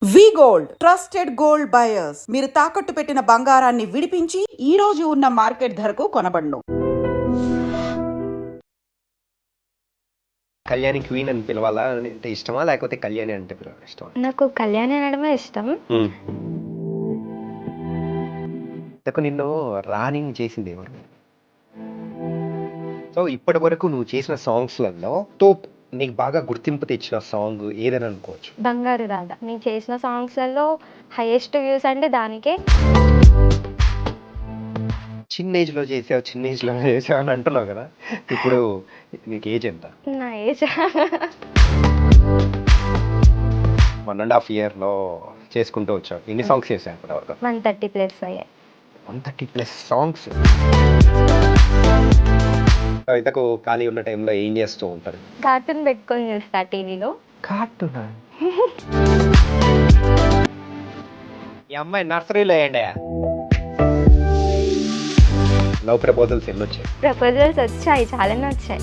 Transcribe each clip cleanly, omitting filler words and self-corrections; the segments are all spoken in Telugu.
వి గోల్డ్ ట్రస్టెడ్ గోల్డ్ బయర్స్ మీరు తాకట్టు పెట్టిన బంగారాన్ని విడిపించి ఈ రోజు ఉన్న మార్కెట్ ధరకు కొనబడును. కళ్యాణి క్వీన్ అని పిలవాలా అంటే ఇష్టమా, లేకపోతే కళ్యాణి అంటే పిలవాలి ఇష్టమా? నాకు కళ్యాణి అనడమే ఇష్టం. నిన్ను రాణి చేసింది ఎవరు? సో ఇప్పటి వరకు నువ్వు చేసిన సాంగ్స్లలో టాప్ నీకు బాగా గుర్తింపు తెచ్చిన సాంగ్ ఏదని అనుకోవచ్చు? బంగారు రాధ. నేను చేసిన సాంగ్స్లలో హైయెస్ట్ వ్యూస్ అంటే దానికే. చిన్న ఏజ్ లో చేసావు అని అంటున్నావు కదా, ఇప్పుడు నీకు ఏజ్ ఎంత? నా ఏజ్ 1.5 year లో చేసుకుంటూ వచ్చావు. ఎన్ని సాంగ్స్ చేసావు ఇప్పటివరకు? 130+ అయ్యాయి. 130+ సాంగ్స్. ఇంతకు ఖాళీ ఉన్న టైంలో ఏం చేస్తూ ఉంటారు? కార్టూన్ పెట్టుకొని చూస్తా టీవీలో. కార్టూన్? ఈ అమ్మాయి నర్సరీలో వేయండి. లవ్ ప్రపోజల్స్ ఎన్ని వచ్చాయి? ప్రపోజల్స్ వచ్చాయి, చాలానే వచ్చాయి.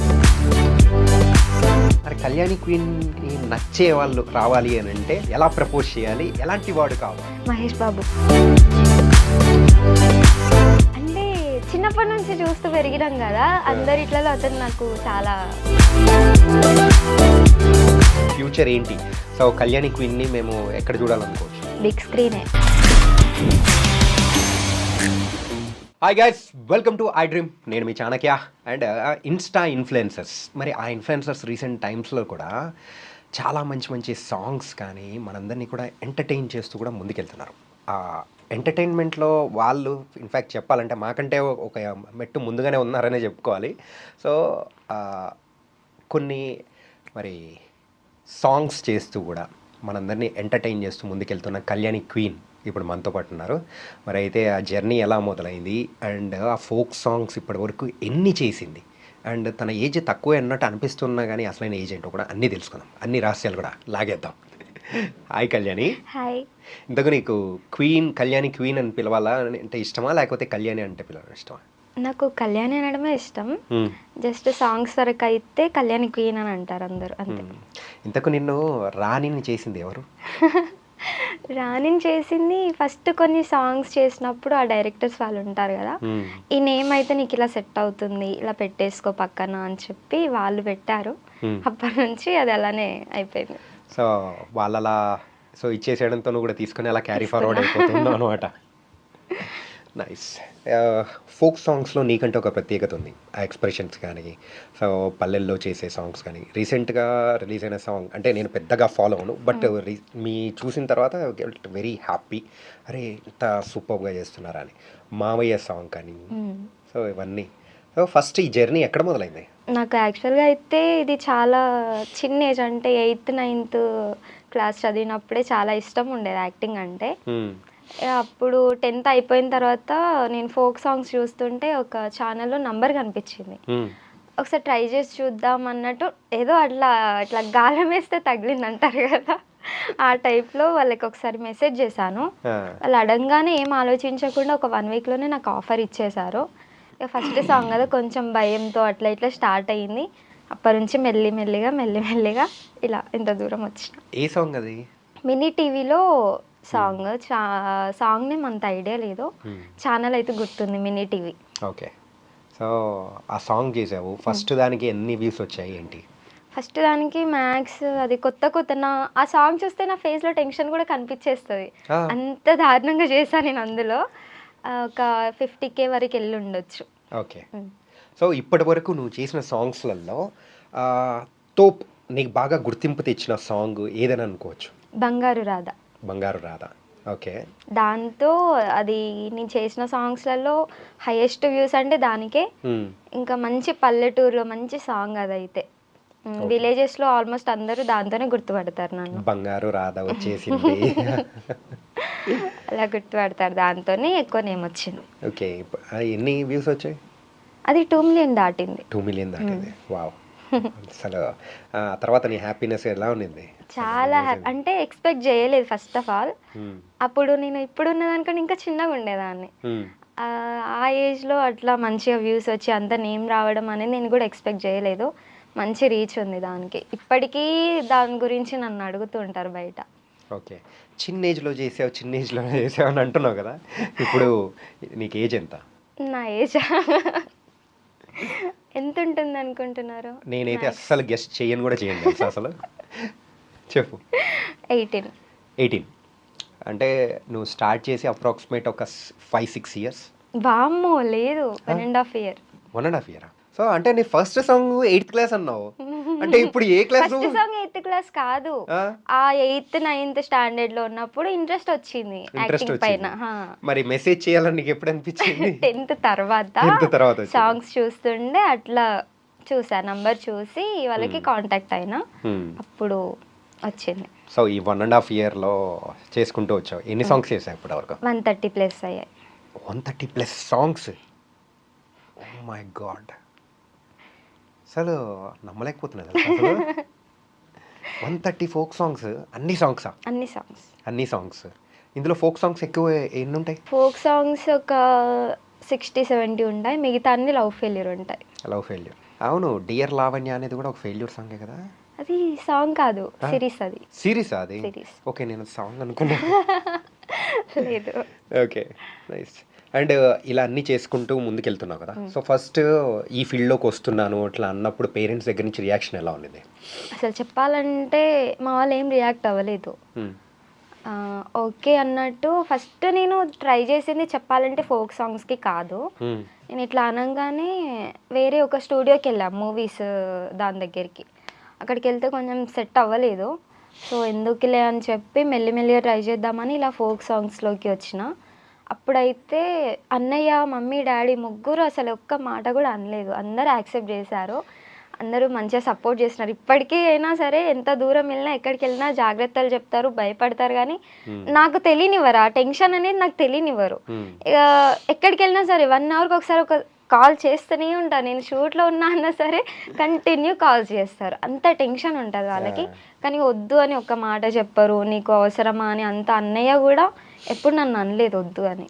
మరి కళ్యాణి క్వీన్ కి నచ్చే వాళ్ళు రావాలి అని అంటే ఎలా ప్రపోజ్ చేయాలి, ఎలాంటి వాడు కావాలి? మహేష్ బాబు అంటే చిన్నప్పటి నుంచి చూస్తూ పెరిగినాం కదా, అందరి ఇట్లలో అతను నాకు చాలా. ఫ్యూచర్ ఏంటి? సో కళ్యాణి క్వీన్ ని మేము ఎక్కడ చూడాలనుకోవచ్చు? బిగ్ స్క్రీనే. Hi guys, welcome to I dream. నేను మీ చాణక్య. అండ్ ఇన్స్టా ఇన్ఫ్లుయెన్సర్స్, మరి ఆ ఇన్ఫ్లుయెన్సర్స్ రీసెంట్ టైమ్స్లో కూడా చాలా మంచి మంచి సాంగ్స్ కానీ మనందరినీ కూడా ఎంటర్టైన్ చేస్తూ కూడా ముందుకెళ్తున్నారు. ఆ ఎంటర్టైన్మెంట్లో వాళ్ళు ఇన్ఫ్యాక్ట్ చెప్పాలంటే మాకంటే ఒక మెట్టు ముందుగానే ఉన్నారనే చెప్పుకోవాలి. సో కొన్ని మరి సాంగ్స్ చేస్తూ కూడా మనందరినీ ఎంటర్టైన్ చేస్తూ ముందుకెళ్తున్న కళ్యాణి క్వీన్ ఇప్పుడు మనతో పాటు ఉన్నారు. మరి అయితే ఆ జర్నీ ఎలా మొదలైంది, అండ్ ఆ ఫోక్ సాంగ్స్ ఇప్పటి వరకు ఎన్ని చేసింది, అండ్ తన ఏజ్ తక్కువ అన్నట్టు అనిపిస్తున్నా కానీ అసలైన ఏజ్ ఏంటో కూడా అన్నీ తెలుసుకుందాం, అన్ని రహస్యాలు కూడా లాగేద్దాం. హాయ్ కళ్యాణి. హాయ్. ఇంతకు నీకు కళ్యాణి క్వీన్ అని పిలవాలా అంటే ఇష్టమా, లేకపోతే కళ్యాణి అంటే పిలవడం ఇష్టమా? నాకు కళ్యాణి అనడమే ఇష్టం. జస్ట్ సాంగ్స్ వరకు అయితే కళ్యాణి క్వీన్ అని అంటారు అందరూ, అంతే. ఇంతకు నిన్ను రాణిని చేసింది ఎవరు? రాణిని చేసింది ఫస్ట్ కొన్ని సాంగ్స్ చేసినప్పుడు ఆ డైరెక్టర్స్ వాళ్ళు ఉంటారు కదా, ఈ నేమ్ అయితే నీకు ఇలా సెట్ అవుతుంది, ఇలా పెట్టేసుకో పక్కన అని చెప్పి వాళ్ళు పెట్టారు. అప్పటి నుంచి అది అలానే అయిపోయింది. సో వాళ్ళలా ఇచ్చేసేయడంతో నువ్వు కూడా తీసుకుని అలా క్యారీ ఫార్వర్డ్ అయిపోతున్నావు అనమాట. నైస్. ఫోక్ సాంగ్స్లో నీకంటే ఒక ప్రత్యేకత ఉంది. ఆ ఎక్స్ప్రెషన్స్ కానీ, సో పల్లెల్లో చేసే సాంగ్స్ కానీ. రీసెంట్గా రిలీజ్ అయిన సాంగ్ అంటే నేను పెద్దగా ఫాలో అవను, బట్ మీ చూసిన తర్వాత వెరీ హ్యాపీ, అరే ఇంత సూపర్గా చేస్తున్నారా అని. మావయ్య సాంగ్ కానీ, సో ఇవన్నీ. సో ఫస్ట్ ఈ జర్నీ ఎక్కడ మొదలైంది? నాకు యాక్చువల్గా అయితే ఇది చాలా చిన్న ఏజ్, అంటే 8th 9th క్లాస్ చదివినప్పుడే చాలా ఇష్టం ఉండేది యాక్టింగ్ అంటే. అప్పుడు 10th అయిపోయిన తర్వాత నేను ఫోక్ సాంగ్స్ చూస్తుంటే ఒక ఛానల్లో నంబర్ కనిపించింది. ఒకసారి ట్రై చేసి చూద్దాం అన్నట్టు, ఏదో అట్లా గాలం వేస్తే తగిలింది అంటారు కదా, ఆ టైప్లో వాళ్ళకి ఒకసారి మెసేజ్ చేశాను. వాళ్ళు అడగగానే ఏం ఆలోచించకుండా ఒక 1 weekలోనే నాకు ఆఫర్ ఇచ్చేశారు. ఇక ఫస్ట్ సాంగ్ కదా, కొంచెం భయంతో అట్లా ఇట్లా స్టార్ట్ అయ్యింది. అప్పటి నుంచి మెల్లిమెల్లిగా ఇలా ఇంత దూరం వచ్చిన. ఏ సాంగ్ అది? మినీ టీవీలో సాంగ్. సాంగ్ నేమ్ అంత ఐడియా లేదు, ఛానల్ అయితే గుర్తుంది, మినీ టీవీ. ఓకే. సో ఆ సాంగ్ చేసావు, ఫస్ట్ దానికి ఎన్ని వ్యూస్ వచ్చాయి ఏంటి? ఫస్ట్ దానికి మ్యాక్స్ అది కొత్త ఆ సాంగ్ చూస్తే నా ఫేస్లో టెన్షన్ కూడా కనిపించేస్తుంది, అంత దారుణంగా చేశాను నేను. అందులో ఒక 50K వరకు వెళ్ళి ఉండొచ్చు. ఓకే. సో ఇప్పటి వరకు నువ్వు చేసిన సాంగ్స్లలో టాప్ నీకు బాగా గుర్తింపు తెచ్చిన సాంగ్ ఏదని అనుకోవచ్చు? బంగారు రాధ. ఓకే. దాంతో అది నేను చేసిన సాంగ్స్లలో హైయెస్ట్ వ్యూస్ అంటే దానికే. ఇంకా మంచి పల్లెటూరులో మంచి సాంగ్ అదైతే. విలేజెస్లో ఆల్మోస్ట్ అందరూ దాంతోనే గుర్తుపడతారు నన్ను. బంగారు రాధ వచ్చేసింది. అలా గుర్తుపడతారు, దాంతోనే ఎక్కువ నేమ్ వచ్చింది. ఓకే. ఎన్ని వ్యూస్ వచ్చాయి? అది 2 million దాటింది. 2 million దాటింది. వావ్. అసలు తర్వాత నీ హ్యాపీనెస్ ఎలా ఉన్నింది? చాలా అంటే ఎక్స్పెక్ట్ చేయలేదు ఫస్ట్ ఆఫ్ ఆల్. అప్పుడు నేను ఇప్పుడున్న దానికంటే ఇంకా చిన్నగా ఉండేదాన్ని. ఆ ఏజ్లో అట్లా మంచిగా వ్యూస్ వచ్చి అంత నేమ్ రావడం అనేది నేను కూడా ఎక్స్పెక్ట్ చేయలేదు. మంచి రీచ్ ఉంది దానికి. ఇప్పటికీ దాని గురించి నన్ను అడుగుతూ ఉంటారు బయట. ఓకే. చిన్న ఏజ్‌లో చేసావు అని అంటున్నావు కదా! ఇప్పుడు నీకు ఏజ్ ఎంత? నా ఏజ్ ఎంత ఉంటుంది అనుకుంటున్నారు? నేనైతే అస్సలు గెస్ట్ చేయను కూడా చేయను తెలుసా అసలు. చెప్పు. 18. 18 అంటే నువ్వు స్టార్ట్ చేసి అప్రాక్సిమేట్ ఒక 5-6 ఇయర్స్. వామ్మో లేదు 1.5 ఇయర్. 1.5 ఇయరా? సో అంటే నీ ఫస్ట్ సాంగ్ 8th క్లాస్ అన్నావు. అంటే ఇప్పుడు ఏ క్లాస్ ఫస్ట్ నువ్వు? సాంగ్ 8th క్లాస్ కాదు, ఆ? ఆ 8th 9th స్టాండర్డ్ లో ఉన్నప్పుడు ఇంట్రెస్ట్ వచ్చింది ఇంట్రెస్ట్ యాక్టింగ్ పైన. వచ్చింది. మరి మెసేజ్ చేయాలని నీకు ఎప్పుడు అనిపించింది? 10th తర్వాత 10th తర్వాత వచ్చింది. సాంగ్స్ చూస్తుండే అట్లా చూసా, నంబర్ చూసి వాళ్ళకి కాంటాక్ట్ అయినా అప్పుడు వచ్చింది. సో ఈ 1.5 ఇయర్లో చేసుకుంటూ వచ్చావు. ఎన్ని సాంగ్స్ చేసావు ఇప్పటి వరకు? 130+ అయ్యాయి. 130+ సాంగ్స్. ఓ మై గాడ్, అసలు నమ్మలేకపోతున్నది అసలు. 130 ఫోక్ సాంగ్స్. అన్ని సాంగ్సా? అన్ని సాంగ్స్. ఇందులో ఫోక్ సాంగ్స్ ఎక్కువ ఎన్ని ఉంటాయి? ఫోక్ సాంగ్స్ ఒక 60-70 ఉంటాయి, మిగతా అన్ని లవ్ ఫెయిల్యూర్ ఉంటాయి. Love failure. అవును, డియర్ లావణ్య అనేది కూడా ఒక ఫెయిల్యూర్ సాంగే కదా? అది సాంగ్ కాదు, సిరీస్. అది సిరీస్. అది సిరీస్. ఓకే, నేను సాంగ్ అనుకున్నా. లేదు. Okay, nice. అండ్ ఇలా అన్నీ చేసుకుంటూ ముందుకెళ్తున్నావు కదా. సో ఫస్ట్ ఈ ఫీల్డ్లోకి వస్తున్నాను అట్లా అన్నప్పుడు పేరెంట్స్ దగ్గర నుంచి రియాక్షన్ ఎలా ఉంది? అసలు చెప్పాలంటే మా వాళ్ళు ఏం రియాక్ట్ అవ్వలేదు. ఓకే అన్నట్టు ఫస్ట్ నేను ట్రై చేసింది చెప్పాలంటే ఫోక్ సాంగ్స్కి కాదు. నేను ఇట్లా అనగానే వేరే ఒక స్టూడియోకి వెళ్ళాం, మూవీస్ దాని దగ్గరికి. అక్కడికి వెళ్తే కొంచెం సెట్ అవ్వలేదు. సో ఎందుకులే అని చెప్పి మెల్లిమెల్లిగా ట్రై చేద్దామని ఇలా ఫోక్ సాంగ్స్లోకి వచ్చిన. అప్పుడైతే అన్నయ్య, మమ్మీ, డాడీ ముగ్గురు అసలు ఒక్క మాట కూడా అనలేదు. అందరూ యాక్సెప్ట్ చేశారు, అందరూ మంచిగా సపోర్ట్ చేస్తున్నారు. ఇప్పటికీ అయినా సరే ఎంత దూరం వెళ్ళినా ఎక్కడికి వెళ్ళినా జాగ్రత్తలు చెప్తారు, భయపడతారు, కానీ నాకు తెలియనివ్వరు. ఆ టెన్షన్ అనేది నాకు తెలియనివ్వరు. ఎక్కడికి వెళ్ళినా సరే 1 అవర్కి ఒకసారి ఒక కాల్ చేస్తూనే ఉంటాను. నేను షూట్లో ఉన్నా అన్నా సరే కంటిన్యూ కాల్స్ చేస్తారు. అంత టెన్షన్ ఉంటుంది వాళ్ళకి, కానీ వద్దు అని ఒక్క మాట చెప్పరు. నీకు అవసరమా అని. అంత అన్నయ్య కూడా ఎప్పుడు నన్ను అనలేదు వద్దు అని,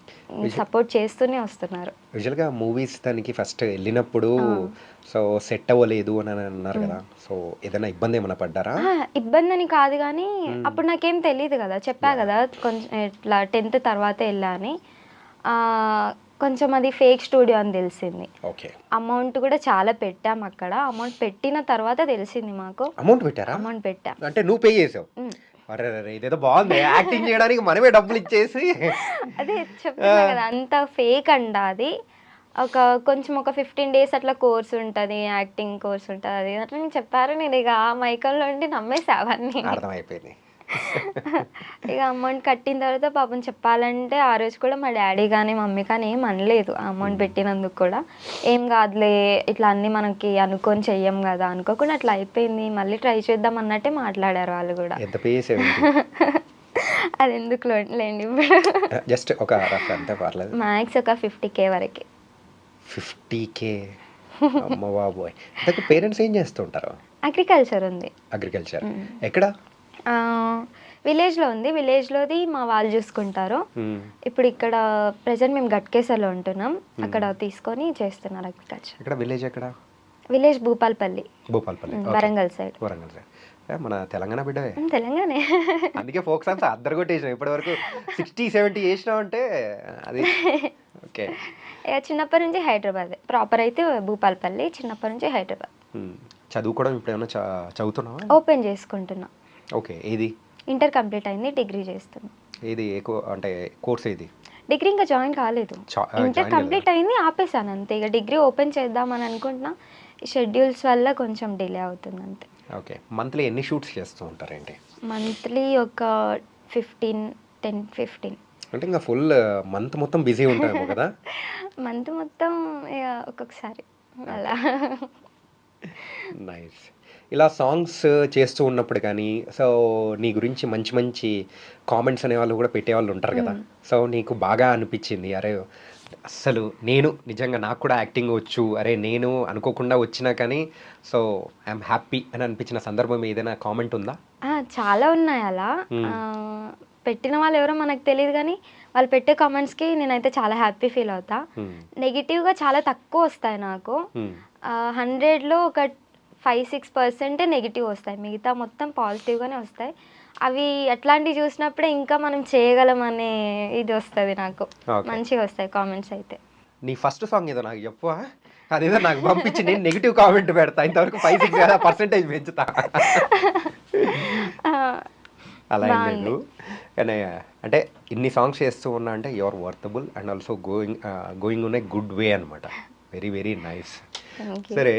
సపోర్ట్ చేస్తూనే వస్తున్నారు. యూజువల్గా మూవీస్ దానికి ఫస్ట్ వెళ్ళినప్పుడు సో సెట్ అవ్వలేదు అని అన్నారు కదా. సో ఏదైనా ఇబ్బంది ఏమైనా పడ్డారా? ఇబ్బంది అని కాదు, కానీ అప్పుడు నాకేం తెలియదు కదా. చెప్పా కదా కొంచెం ఇట్లా 10th తర్వాత వెళ్ళా అని. కొంచెం అది ఫేక్ స్టూడియో అని తెలిసింది. ఓకే. అమౌంట్ కూడా చాలా పెట్టాం అక్కడ. అమౌంట్ పెట్టిన తర్వాత తెలిసింది మాకు. అమౌంట్ పెట్టారా? అమౌంట్ పెట్టా. అంటే నువ్వు పే చేసావు? అరే ఇదేదో బాగుంది, యాక్టింగ్ చేయడానికి మనమే డబ్బులు ఇచ్చేసి. అదే చెప్తున్నా కదా, అంత ఫేక్ అండ అది. కొంచెం ఒక 15 days అట్లా కోర్స్ ఉంటుంది, యాక్టింగ్ కోర్స్ ఉంటుంది. అది అట్లా నేను చెప్పారు. నేను ఇక ఆ మైకంలో ఉండి నమ్మేసా అవన్నీ. అర్థమైపోయింది. ఇక అమౌంట్ కట్టిన తర్వాత పాపం చెప్పాలంటే ఆ రోజు కూడా మా డాడీ కానీ మమ్మీ కానీ ఏం అనలేదు. ఆ అమౌంట్ పెట్టినందుకు కూడా ఏం కాదులే, ఇట్లా అన్నీ మనకి అనుకొని చెయ్యం కదా, అనుకోకుండా అట్లా అయిపోయింది, మళ్ళీ ట్రై చేద్దాం అన్నట్టే మాట్లాడారు వాళ్ళు కూడా. ఎంత పే చేసావు? అది ఎందుకు లేండి ఇప్పుడు. జస్ట్ ఒక రఫ్ అంతే, పర్లేదు. మ్యాక్స్ ఒక 50K వరకు. 50K? అమ్మ బాబోయ్. ఇంతకు పేరెంట్స్ ఏం చేస్తుంటారు? అగ్రికల్చర్ ఉంది. అగ్రికల్చర్ ఎక్కడ? విలేజ్లో ఉంది. విలేజ్లోది మా వాళ్ళు చూసుకుంటారు. ఇప్పుడు ఇక్కడ ప్రెసెంట్ మేము గట్కేసర్లో ఉంటున్నాం, అక్కడ తీసుకొని చేస్తున్నారు అగ్రికల్చర్. ఇక్కడ విలేజ్ ఎక్కడ? Village Bhupalpalli. Warangal side. Warangal side. మన తెలంగాణ బిడ్డవే. తెలంగాణే. అందుకే ఫోక్ సాంగ్స్ అద్దరు కొట్టేసినావు ఇప్పటి వరకు. 60-70 చేసినావు అంటే అది ఓకే. చిన్నప్పటి నుంచి హైదరాబాద్, ప్రాపర్ అయితే భూపాల్పల్లి, చిన్నప్పటి నుంచి హైదరాబాద్. చదువుకోవడం ఇప్పుడు ఏమైనా చదువుతున్నావా? ఓపెన్ చేసుకుంటున్నా. ఓకే. ఏది? ఇంటర్ కంప్లీట్ అయింది, డిగ్రీ చేస్తున్నా. ఏది అంటే కోర్స్ ఏది? డిగ్రీ ఇంకా జాయిన్ కాలేదు. ఇంటర్ కంప్లీట్ అయింది, ఆపేసాను అంతే. ఇక డిగ్రీ ఓపెన్ చేద్దామని అనుకుంటున్నా, షెడ్యూల్స్ వల్ల కొంచెం డిలే అవుతుంది అంతే. ఓకే. మంత్లీ ఎన్ని షూట్స్ చేస్తూ ఉంటారేంటి? మంత్లీ ఒక 10-15. అంటే ఇంకా ఫుల్ మంత్ మొత్తం బిజీ ఉంటాము కదా? మంత్ మొత్తం ఇక ఒక్కొక్కసారి అలా. నైస్. ఇలా సాంగ్స్ చేస్తూ ఉన్నప్పుడు కానీ సో నీ గురించి మంచి మంచి కామెంట్స్ అనేవాళ్ళు కూడా పెట్టేవాళ్ళు ఉంటారు కదా. సో నీకు బాగా అనిపించింది, అరే అస్సలు నేను నిజంగా నాకు కూడా యాక్టింగ్ వచ్చు, అరే నేను అనుకోకుండా వచ్చినా కానీ సో ఐఎమ్ హ్యాపీ అని అనిపించిన సందర్భం ఏదైనా కామెంట్ ఉందా? చాలా ఉన్నాయి అలా. పెట్టిన వాళ్ళు ఎవరో మనకు తెలియదు, కానీ వాళ్ళు పెట్టే కామెంట్స్కి నేనైతే చాలా హ్యాపీ ఫీల్ అవుతా. నెగిటివ్గా చాలా తక్కువ వస్తాయి నాకు. 100లో ఒక 5-6% నెగిటివ్ వస్తాయి, మిగతా మొత్తం పాజిటివ్గానే వస్తాయి. అవి అట్లాంటివి చూసినప్పుడే ఇంకా మనం చేయగలం అనే ఇది వస్తుంది నాకు. ఓకే. మంచిగా వస్తాయి కామెంట్స్ అయితే. నీ ఫస్ట్ సాంగ్ ఏదో నాకు చెప్పు. అదేదో నాకు పంపించి నేను నెగిటివ్ కామెంట్ పెడతా. ఇంతవరకు 5-6 కదా పర్సెంటేజ్ పెంచుతా. ఆ, అలా ఏం బాగుంది. లేదు. కానీ అంటే ఇన్ని సాంగ్స్ చేస్తూ ఉన్నా అంటే your worthable and also going ఉన్న గుడ్ వే అనమాట. Very very nice. Thank you. సరే,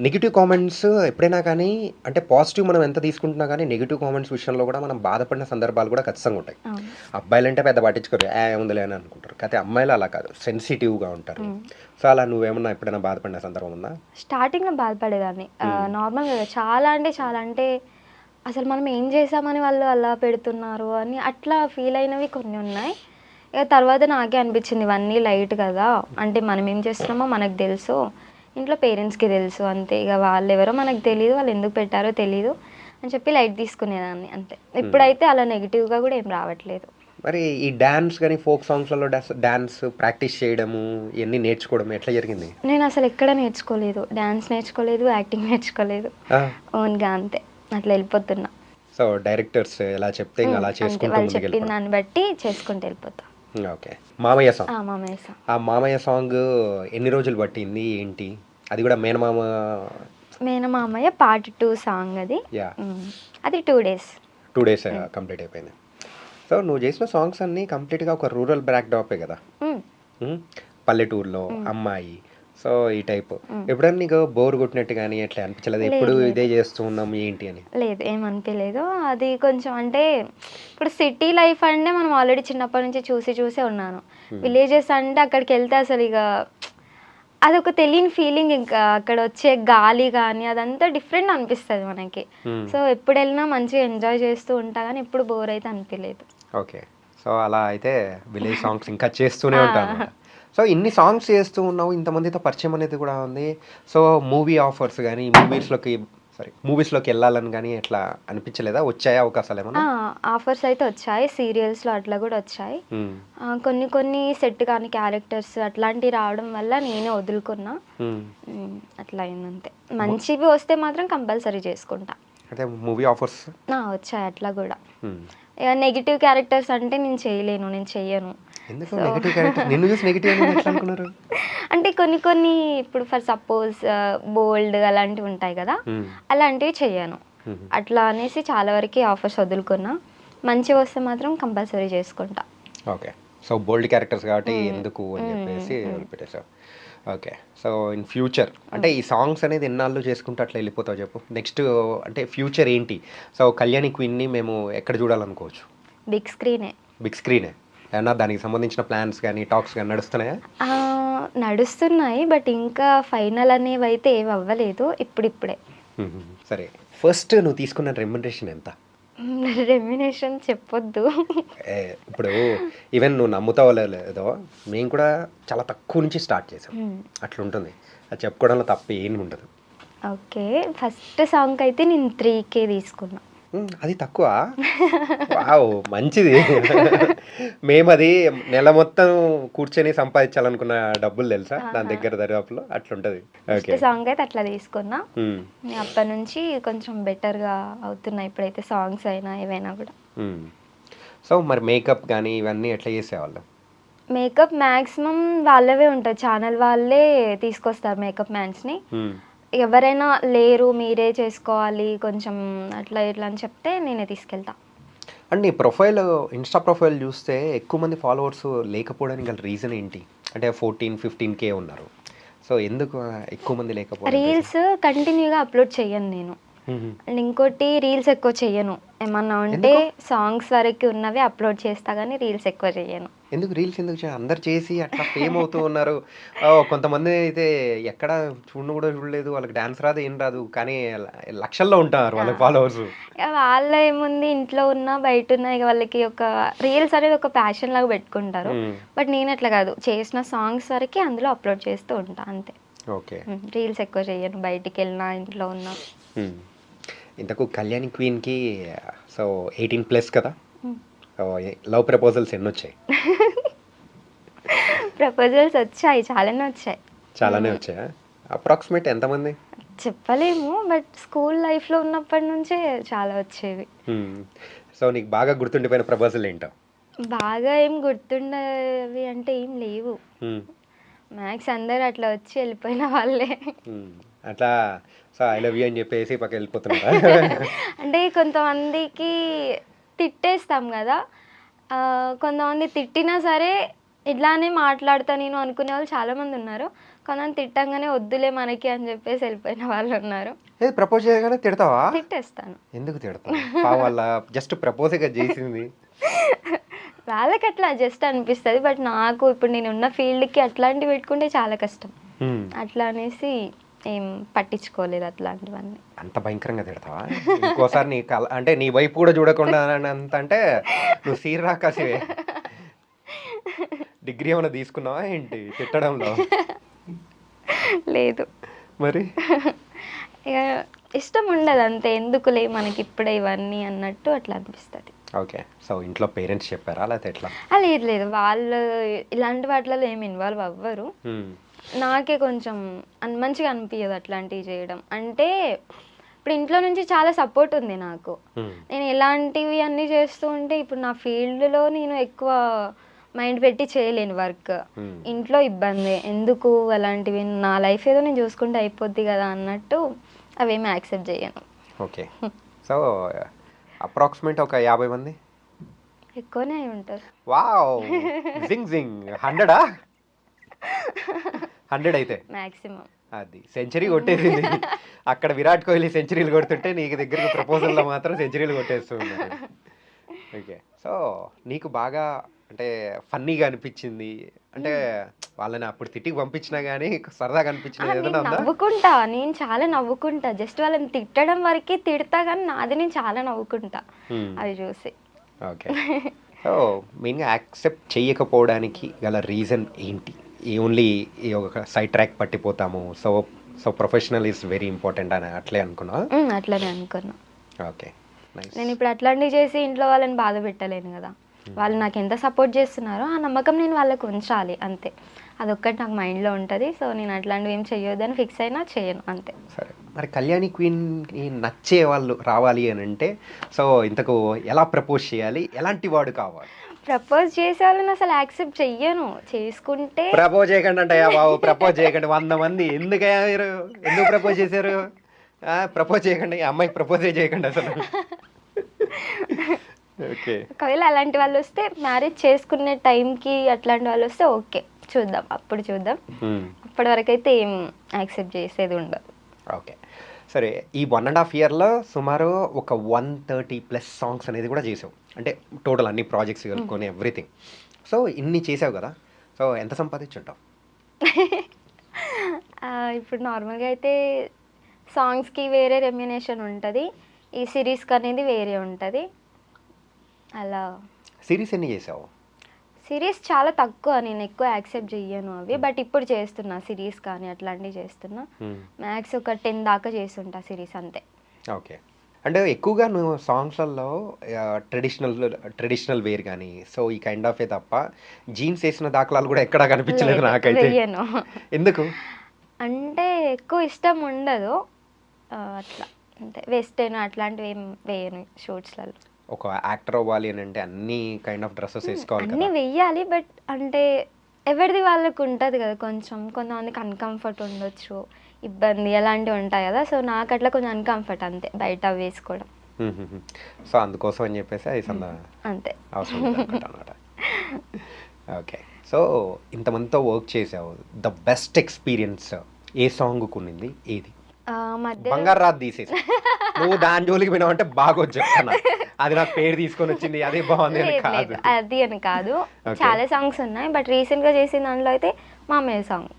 నెగిటివ్ కామెంట్స్ ఎప్పుడైనా కానీ అంటే పాజిటివ్ మనం ఎంత తీసుకుంటున్నా కానీ నెగిటివ్ కామెంట్స్ విషయంలో కూడా మనం బాధపడిన సందర్భాలు కూడా ఖచ్చితంగా ఉంటాయి. అవును. అబ్బాయిలు అంటే పెద్ద పట్టించుకోరు, ఏముందిలే అని అనుకుంటారు. కానీ అమ్మాయిలు అలా కాదు, సెన్సిటివ్గా ఉంటారు. సో అలా నువ్వేమన్నా ఎప్పుడైనా బాధపడిన సందర్భం ఉందా? స్టార్టింగ్లో బాధపడేదాన్ని. నార్మల్గా చాలా అంటే అసలు మనం ఏం చేసామని వాళ్ళు అలా పెడుతున్నారు అని అట్లా ఫీల్ అయినవి కొన్ని ఉన్నాయి. ఇక తర్వాత నాకే అనిపించింది ఇవన్నీ లైట్ కదా, అంటే మనం ఏం చేస్తున్నామో మనకు తెలుసు, ఇంట్లో పేరెంట్స్కి తెలుసు, అంతే. ఇక వాళ్ళు ఎవరో మనకు తెలియదు, వాళ్ళు ఎందుకు పెట్టారో తెలీదు అని చెప్పి లైట్ తీసుకునేదాన్ని అంతే. ఇప్పుడైతే అలా నెగిటివ్గా కూడా ఏం రావట్లేదు. మరి ఈ డ్యాన్స్ కానీ ఫోక్ సాంగ్స్లలో డ్యాన్స్ ప్రాక్టీస్ చేయడము ఇవన్నీ నేర్చుకోవడం ఎట్లా జరిగింది? నేను అసలు ఎక్కడ నేర్చుకోలేదు, డ్యాన్స్ నేర్చుకోలేదు, యాక్టింగ్ నేర్చుకోలేదు, ఓన్గా అంతే అట్లా వెళ్ళిపోతున్నా. సో డైరెక్టర్స్ ఎలా చెప్తే ఇంకా అలా అంతే, చేసుకుంటూ వాళ్ళు ముందుకు చెప్పిన వెళ్ళిపోవడం. దాన్ని బట్టి చేసుకుంటూ వెళ్ళిపోతా. ఓకే. మామయ్య సాంగ్, మామేసా ఆ మామయ్య సాంగ్ ఎన్ని రోజులు పట్టింది ఏంటి? అది కూడా మేనమామ. మేనమామయ్య పార్ట్ 2 సాంగ్ అది. యా, అది 2 days. 2 days కంప్లీట్ అయిపోయింది. సో నువ్వు చేసిన సాంగ్స్ అన్నీ కంప్లీట్గా ఒక రూరల్ బ్యాక్ డ్రాపే కదా. పల్లెటూరులో అమ్మాయి, సో ఈ టైప్. ఎప్పుడన్నా నీకు బోర్ కొట్టినట్టు కానీ ఎట్లా అనిపించలేదు? ఎప్పుడు ఇదే చేస్తూ ఉన్నాం ఏంటి అని? లేదు, ఏమనిపించలేదు. అది కొంచెం అంటే ఇప్పుడు సిటీ లైఫ్ అంటే మనం ఆల్రెడీ చిన్నప్పటి నుంచి చూసే ఉన్నాను. విలేజెస్ అంటే అక్కడికి వెళ్తే అసలు ఇక అదొక తెలియని ఫీలింగ్, ఇంకా అక్కడ వచ్చే గాలి కానీ అదంతా డిఫరెంట్ అనిపిస్తుంది మనకి. సో ఎప్పుడు వెళ్ళినా మంచిగా ఎంజాయ్ చేస్తూ ఉంటా కానీ ఎప్పుడు బోర్ అయితే అనిపించలేదు. ఓకే. సో అలా అయితే విలేజ్ సాంగ్స్ ఇంకా చేస్తూనే ఉంటాను. సో ఇన్ని సాంగ్స్ చేస్తూ ఉన్నావు, ఇంతమందితో పరిచయం అనేది కూడా ఉంది. సో మూవీ ఆఫర్స్ కానీ మూవీస్లోకి వెళ్ళాలని కానీ ఎట్లా అనిపించలేదా? వచ్చాయా అవకాశాలు ఏమన్నా? ఆఫర్స్ అయితే వచ్చాయి, సీరియల్స్లో అట్లా కూడా వచ్చాయి. కొన్ని సెట్ కానీ క్యారెక్టర్స్ అట్లాంటివి రావడం వల్ల నేనే వదులుకున్నా. అట్లా అయిందంతే. మంచివి వస్తే మాత్రం కంపల్సరీ చేసుకుంటా. అంటే మూవీ ఆఫర్స్ వచ్చాయి అట్లా కూడా. ఇక నెగిటివ్ క్యారెక్టర్స్ అంటే నేను చెయ్యను. ఎందుకు నెగిటివ్ క్యారెక్టర్? నిన్ను చూసి నెగిటివ్ అని ఎట్లా అనుకున్నారు? అంటే కొన్ని ఇప్పుడు ఫర్ సపోజ్ బోల్డ్ అలాంటివి ఉంటాయి కదా, అలాంటివి చెయ్యను. అట్లా అనేసి చాలా వరకు ఆఫర్స్ వదులుకున్నా. మంచిగా వస్తే మాత్రం కంపల్సరీ చేసుకుంటా. ఓకే. సో బోల్డ్ క్యారెక్టర్స్ కాబట్టి ఎందుకు అని చెప్పేసి వదిలిపెట్టేసావు. ఓకే. సో ఇన్ ఫ్యూచర్ అంటే ఈ సాంగ్స్ అనేది ఎన్నాళ్ళు చేసుకుంటూ అట్లా వెళ్ళిపోతావు చెప్పు? నెక్స్ట్ అంటే ఫ్యూచర్ ఏంటి? సో కళ్యాణి క్వీన్ని మేము ఎక్కడ చూడాలనుకోవచ్చు? బిగ్ స్క్రీనే. బిగ్ స్క్రీనే. ఏమన్నా దానికి సంబంధించిన ప్లాన్స్ కానీ టాక్స్ కానీ నడుస్తున్నాయా? నడుస్తున్నాయి, బట్ ఇంకా ఫైనల్ అనేవి అయితే ఏమి అవ్వలేదు ఇప్పుడిప్పుడే. సరే, ఫస్ట్ నువ్వు తీసుకున్న రెమ్యునరేషన్ ఎంత? రెమ్యునేషన్ చెప్పొద్దు. ఇప్పుడు ఈవెన్ నువ్వు నమ్ముతావో లేదో, మేము కూడా చాలా తక్కువ నుంచి స్టార్ట్ చేసాం. అట్లుంటుంది, అది చెప్పుకోవడంలో తప్ప ఏమి ఉండదు. ఓకే, ఫస్ట్ సాంగ్ అయితే నేను 3K తీసుకున్నా. అది తక్కువ? వావ్, మంచిది. మేము అది నెల మొత్తం కూర్చొని సంపాదించాలనుకున్న డబ్బులు తెలుసా దాని దగ్గర దరిదాపులో అట్లుంటది. ఫస్ట్ సాంగ్ అయితే అట్లా తీసుకున్నా. అప్పటి నుంచి కొంచెం బెటర్గా అవుతున్నాయి ఇప్పుడైతే సాంగ్స్ అయినా ఏవైనా కూడా. సో మరి మేకప్ కానీ ఇవన్నీ ఎట్లా చేసేవాళ్ళు? మేకప్ మ్యాక్సిమం వాళ్ళవే ఉంటాయి, ఛానల్ వాళ్ళే తీసుకొస్తారు మేకప్ మ్యాన్స్ని. ఎవరైనా లేరు మీరే చేసుకోవాలి కొంచెం అట్లా ఇట్లా అని చెప్తే నేనే తీసుకెళ్తా. అండ్ నీ ప్రొఫైల్, ఇన్స్టా ప్రొఫైల్ చూస్తే ఎక్కువ మంది ఫాలోవర్స్ లేకపోవడానికి గల రీజన్ ఏంటి? అంటే 14-15K ఉన్నారు. సో ఎందుకు ఎక్కువ మంది లేకపోవడం? రీల్స్ కంటిన్యూగా అప్లోడ్ చేయను నేను. అండ్ ఇంకోటి రీల్స్ ఎక్కువ చెయ్యను. ఏమన్నా ఉంటే సాంగ్స్ వరకు ఉన్నవి అప్లోడ్ చేస్తా కానీ రీల్స్ ఎక్కువ చెయ్యను. ఎందుకు రీల్స్ ఎందుకు? అందరు చేసి అట్లా ఫేమ్ అవుతూ ఉన్నారు. కొంతమంది అయితే ఎక్కడ కూడా చూడలేదు, వాళ్ళకి డాన్స్ రాదు ఏం రాదు, కానీ లక్షల్లో ఉంటారు వాళ్ళ ఫాలోవర్స్. వాళ్ళ ఏముంది, ఇంట్లో ఉన్నా బయట ఉన్నా ఇక వాళ్ళకి ఒక రీల్స్ అనేది ఒక ప్యాషన్ లాగా పెట్టుకుంటారు. బట్ నేను అట్లా కాదు, చేసిన సాంగ్స్ వరకు అందులో అప్లోడ్ చేస్తూ ఉంటా అంతే. ఓకే. రీల్స్ ఎక్కువ చెయ్యను, బయటికి వెళ్ళినా ఇంట్లో ఉన్నా. ఇంతకు కళ్యాణి క్వీన్కి సో 18+ కదా, లవ్ ప్రపోజల్స్ ఎన్ని వచ్చాయి? ప్రపోజల్స్ వచ్చాయి, చాలానే వచ్చాయి. చాలానే వచ్చాయా? అప్రాక్సిమేట్ ఎంతమంది? చెప్పలేము, బట్ స్కూల్ లైఫ్లో ఉన్నప్పటి నుంచే చాలా వచ్చేవి. సో నీకు బాగా గుర్తుండిపోయిన ప్రపోజల్ ఏంటో? బాగా ఏం గుర్తుండవి అంటే ఏం లేవు. మ్యాక్స్ అందరు అట్లా వచ్చి వెళ్ళిపోయిన వాళ్ళే. అట్లా సో ఐ లవ్ యూ అని చెప్పేసి పక్క వెళ్ళిపోతున్నారా? అంటే కొంతమందికి తిట్టేస్తాం కదా, కొంతమంది తిట్టినా సరే ఇట్లానే మాట్లాడతా నేను అనుకునే వాళ్ళు చాలామంది ఉన్నారు. కొంతమంది తిట్టంగానే వద్దులే మనకి అని చెప్పేసి వెళ్ళిపోయిన వాళ్ళు ఉన్నారు. ఏది ప్రపోజ్ చేయగానే తిడతావా? తిట్టేస్తాను. ఎందుకు తిడతావు? వాళ్ళ జస్ట్ ప్రపోజ్గా చేసింది. వాళ్ళకి అట్లా జస్ట్ అనిపిస్తుంది, బట్ నాకు ఇప్పుడు నేను ఉన్న ఫీల్డ్కి అట్లాంటివి పెట్టుకుంటే చాలా కష్టం. అట్లా అనేసి ఏం పట్టించుకోలేదు అట్లాంటివన్నీ. అంత భయంకరంగా తిడతావా? ఇంకోసారి నీ కళ అంటే నీ వైపు కూడా చూడకుండా అంత అంటే నువ్వు సీరా కాసివే. డిగ్రీ ఏమైనా తీసుకున్నావా ఏంటి తిట్టడంలో? లేదు. మరి ఇక ఇష్టం ఉండదు అంతే, ఎందుకులే మనకి ఇప్పుడే ఇవన్నీ అన్నట్టు అట్లా అనిపిస్తుంది. ఓకే. సో ఇంట్లో పేరెంట్స్ చెప్పారా లేకపోతే ఎట్లా? లేదు లేదు, వాళ్ళు ఇలాంటి వాటిలలో ఏమి ఇన్వాల్వ్ అవ్వరు. నాకే కొంచెం మంచిగా అనిపించదు అట్లాంటివి చేయడం. అంటే ఇప్పుడు ఇంట్లో నుంచి చాలా సపోర్ట్ ఉంది నాకు. నేను ఎలాంటివి అన్నీ చేస్తూ ఉంటే ఇప్పుడు నా ఫీల్డ్లో నేను ఎక్కువ మైండ్ పెట్టి చేయలేను వర్క్. ఇంట్లో ఇబ్బంది ఎందుకు, అలాంటివి నా లైఫ్ ఏదో నేను చూసుకుంటే అయిపోద్ది కదా అన్నట్టు అవేమీ యాక్సెప్ట్ చేయను. ఓకే. సో అప్రాక్సిమేట్ ఒక 50 మంది ఎక్కువనే అయి ఉంటారు. వావ్, జింగ్ జింగ్ 100ఆ? 100 అయితే మ్యాక్సిమం. అది సెంచరీ కొట్టేసింది. అక్కడ విరాట్ కోహ్లీ సెంచరీలు కొడుతుంటే నీకు దగ్గరికి ప్రపోజల్లో మాత్రం సెంచరీలు కొట్టేస్తూ ఉన్నారు. ఓకే. సో నీకు బాగా అంటే ఫన్నీగా అనిపించింది అంటే వాళ్ళని అప్పుడు తిట్టికి పంపించినా కానీ సరదాగా అనిపించినది ఏదైనా ఉందా? నవ్వుకుంటా, నేను చాలా నవ్వుకుంటా. జస్ట్ వాళ్ళని తిట్టడం వరకే తిడతా, కానీ నాది నేను చాలా నవ్వుకుంటా అవి చూసి. ఓకే. సో మెయిన్గా యాక్సెప్ట్ చేయకపోవడానికి గల రీజన్ ఏంటి? ఓన్లీ ఈ ఒక సైడ్ ట్రాక్ పట్టిపోతాము, so so professional is very important అని అట్లే అనుకున్నా? అట్లనే అనుకున్నా. ఓకే. నేను ఇప్పుడు అట్లాంటివి చేసి ఇంట్లో వాళ్ళని బాధ పెట్టలేను కదా. వాళ్ళు నాకు ఎంత సపోర్ట్ చేస్తున్నారో ఆ నమ్మకం నేను వాళ్ళకు ఉంచాలి అంతే. అదొక్కటి నాకు మైండ్లో ఉంటుంది. సో నేను అట్లాంటివి ఏం చెయ్యొద్దని ఫిక్స్ అయినా చేయను అంతే. సరే, మరి కళ్యాణి క్వీన్కి నచ్చే వాళ్ళు రావాలి అని అంటే సో ఇంతకు ఎలా ప్రపోజ్ చేయాలి, ఎలాంటి వాడు కావాలి? ప్రపోజ్ చేసే వాళ్ళని అసలు యాక్సెప్ట్ చెయ్యను. చేసుకుంటే ప్రపోజ్ చేయకండి అంటే బాబు, ప్రపోజ్ చేయకండి 100 మంది ఎందుకయ్యా మీరు ఎందుకు ప్రపోజ్ చేశారు? ప్రపోజ్ చేయకండి, అమ్మాయికి ప్రపోజ్ చేయకండి అసలు. ఓకే. ఒకవేళ అలాంటి వాళ్ళు వస్తే మ్యారేజ్ చేసుకునే టైంకి అట్లాంటి వాళ్ళు వస్తే ఓకే, చూద్దాం, అప్పుడు చూద్దాం. అప్పటి వరకు అయితే ఏం యాక్సెప్ట్ చేసేది ఉండదు. ఓకే. సరే, ఈ 1.5 ఇయర్లో సుమారు ఒక 130+ సాంగ్స్ అనేది కూడా చేసావు, అంటే టోటల్ అన్ని ప్రాజెక్ట్స్ కలుపుకొని ఎవ్రీథింగ్. సో ఇన్ని చేసావు కదా, సో ఎంత సంపాదించుంటావు? ఇప్పుడు నార్మల్గా అయితే సాంగ్స్కి వేరే రెమ్యునేషన్ ఉంటుంది, ఈ సిరీస్కి అనేది వేరే ఉంటుంది. అలా సిరీస్ ఎన్ని చేసావు? సిరీస్ చాలా తక్కువ, నేను ఎక్కువ యాక్సెప్ట్ చెయ్యను అవి. బట్ ఇప్పుడు చేస్తున్నా సిరీస్ కానీ అట్లాంటివి చేస్తున్నా. మ్యాక్స్ ఒక 10 దాకా చేస్తుంటా సిరీస్ అంతే. ఓకే. అంటే ఎక్కువగా నువ్వు సాంగ్స్లలో ట్రెడిషనల్ వేర్ కానీ సో ఈ కైండ్ ఆఫ్ ఏ తప్ప జీన్స్ వేసిన దాఖలాలు కూడా ఎక్కడా కనిపించలేదు నాకైతే. వెయ్యను. ఎందుకు అంటే ఎక్కువ ఇష్టం ఉండదు అట్లా అంతే. వెస్టర్న్ అట్లాంటివి ఏం వేయను షూట్స్లలో. ఒక యాక్టర్ అవ్వాలి అని అంటే అన్ని కైండ్ ఆఫ్ డ్రెస్సెస్ వేసుకోవాలి అన్నీ వెయ్యాలి, బట్ అంటే ఎవరిది వాళ్ళకు ఉంటుంది కదా, కొంతమందికి అన్కంఫర్ట్ ఉండొచ్చు, ఇబ్బంది అలాంటివి ఉంటాయి కదా. సో నాకు అట్లా కొంచెం అన్కంఫర్ట్ అంతే బయట వేసుకోవడం. సో అందుకోసం అని చెప్పేసి అది అంతే అవసరం అనమాట. ఓకే. సో ఇంతమందితో వర్క్ చేసావు, ద బెస్ట్ ఎక్స్పీరియన్స్ ఏ సాంగ్ కొన్నింది ఏది? బంగారు రాదు తీసేసి నువ్వు దాని జోలికి పోయినావు అంటే బాగోచ్చు చెప్తాను, అది నాకు పేరు తీసుకొని వచ్చింది అదే బాగుంది అని కాదు. అది అని కాదు, చాలా సాంగ్స్ ఉన్నాయి, బట్ రీసెంట్ గా చేసిన దాంట్లో అయితే మామయ్య సాంగ్.